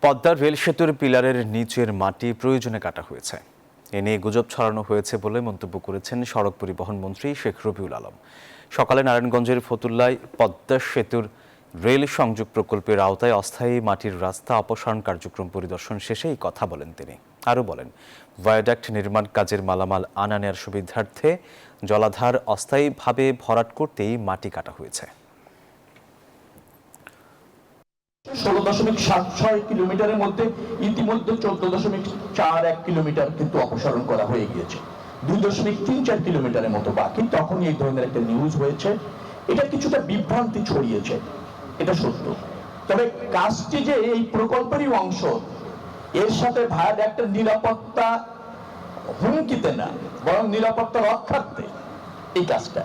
পদ্মার রেল সেতুর পিলারের নিচের মাটি প্রয়োজনে কাটা হয়েছে। এ নিয়ে গুজব ছড়ানো হয়েছে বলে মন্তব্য করেছেন সড়ক পরিবহন মন্ত্রী শেখ রবিউল আলম। সকালে নারায়ণগঞ্জের ফতুল্লায় পদ্মা সেতুর রেল সংযোগ প্রকল্পের আওতায় অস্থায়ী মাটির রাস্তা অপসারণ কার্যক্রম পরিদর্শন শেষে এই কথা বলেন তিনি। আরও বলেন, ভায়াডাক্ট নির্মাণ কাজের মালামাল আনা নেওয়ার সুবিধার্থে জলাধার অস্থায়ীভাবে ভরাট করতেই মাটি কাটা হয়েছে। 16.76 কিলোমিটারের মধ্যে ইতিমধ্যে 14.41 কিলোমিটার কিন্তু অপসারণ করা হয়ে গিয়েছে। 2.34 কিলোমিটারের মতো বাকি। তখনই এই ধরনের একটা নিউজ হয়েছে। এটা কিছুটা বিভ্রান্তি ছড়িয়েছে, এটা সত্য। তবে কাজটি যে এই প্রকল্পেরই অংশ, এর সাথে ভায়াডাক্টের নিরাপত্তা হুমকিতে না, বরং নিরাপত্তা রক্ষার্থে এই কাজটা।